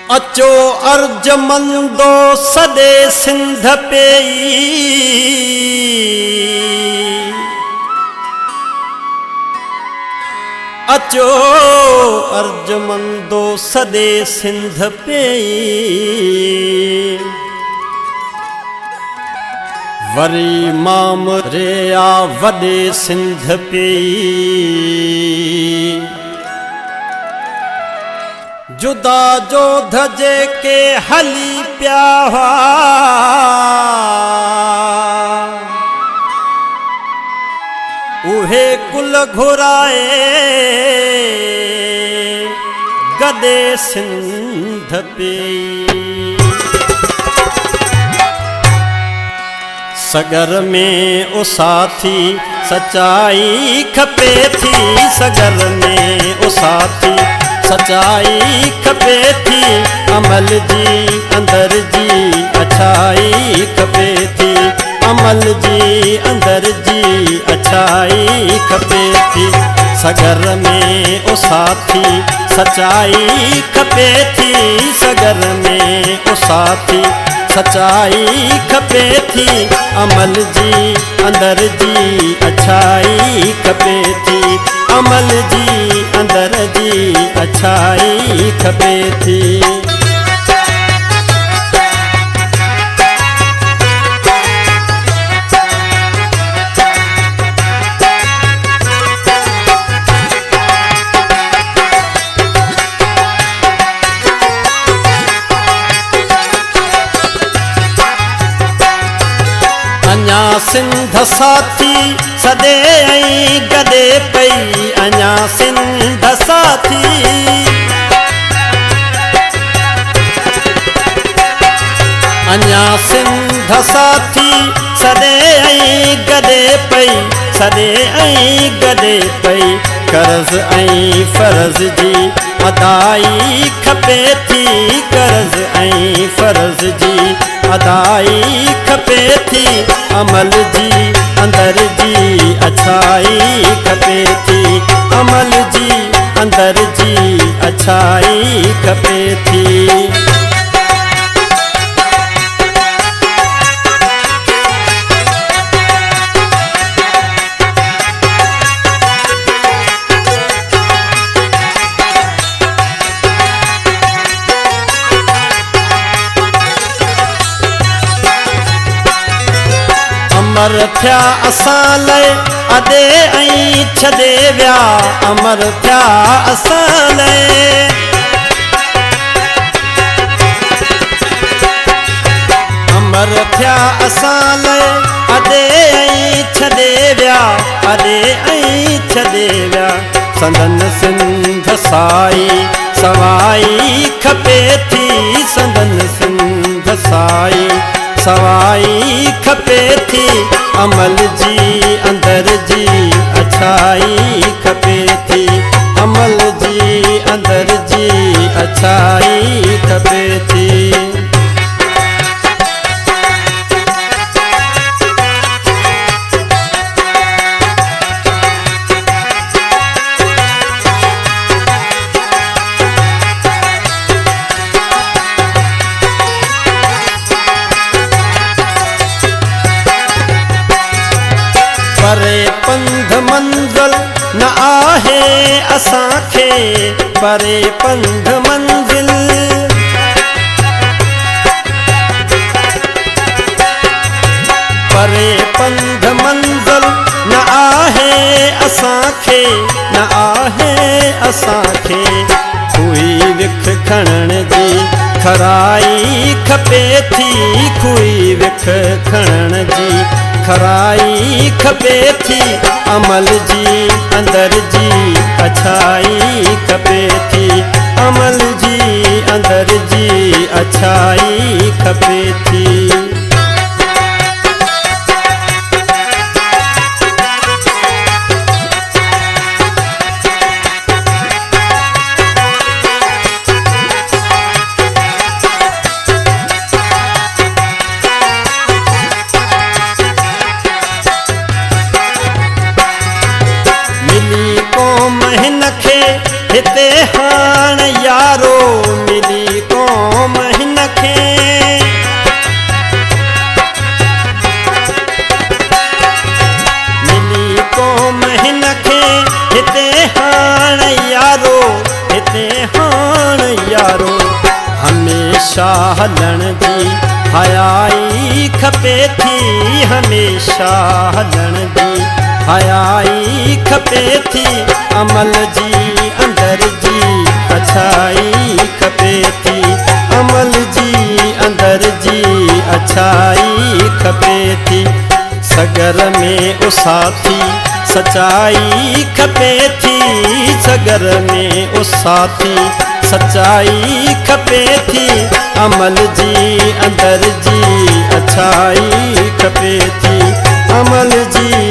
अचो अर्जमंदो सदे सिंध पेई, अचो अर्जमंदो सदे सिंध पेई। वरी माम रेया वडे सिंध पेई, जुदा जो धजे के हली पिया हुआ, उहे कुल घुराए गदे सिंध पेई। सगर में ओ साथी सच्चाई खपे थी, सगर में ओ साथी सच्चाई खपे थी, अमल जी अंदर जी अच्छाई खपे थी, अमल जी अंदर जी अच्छाई खपे थी। सगर में ओ साथी सच्चाई खपे थी, सगर में ओ साथी सच्चाई खपे थी, अमल जी अंदर जी अच्छाई खपे थी, अमल जी अंदर जी अच्छाई खपे थी। अञा सिंध साथी सदे आई गदे पई, अञा सिंध साथी अञा सिंध साथी सदे आई गदे पई, सदे आई गदे पई। कर्ज आई फर्ज जी अदाई खपे थी, कर्ज आई फर्ज जी अदाई खपे थी, अमल जी अंदर जी अच्छाई खपे थी, अमल जी अंदर जी अच्छाई खपे थी। अमर थिया असां लाइ अदे ऐं छॾे विया, अमर थिया असां लाइ अमर थिया असां लाइ अदे ऐं छॾे विया, अदे ऐं छॾे विया। संदन सिंध साई सवाई खपे थी, संदन सिंध साई सवाई खपे थी, अमल जी अंदर जी अच्छाई खपे थी, अमल जी अंदर जी अच्छाई खपे थी। परे पंध मंज़िल न आहे असांखे, परे पंध मंज़िल परे पंध मंज़िल न आहे असांखे, न आहे असांखे। खुई विख खणण जी खराई खपे थी, खुई विख खणण जी खराई खपे थी, अमल जी अंदर जी अच्छाई खपे थी, अमल जी अंदर जी अच्छाई खपे थी। हिते हाण यारो मिली को क़ौम हिन खे मिली क़ौम हिन खे हिते हाण यारो हिते हाण यारो हमेशा हलण जी हयाई खपे थी हमेशा हलण जी हयाई खपे थी अमल जी अंदर जी अच्छाई खपे थी अमल जी अंदर जी अच्छाई खपे थी सगर में उसाथी सच्चाई खपे थी सगर में उसाथी सच्चाई खपे थी अमल जी अंदर जी अच्छाई खपे थी अमल जी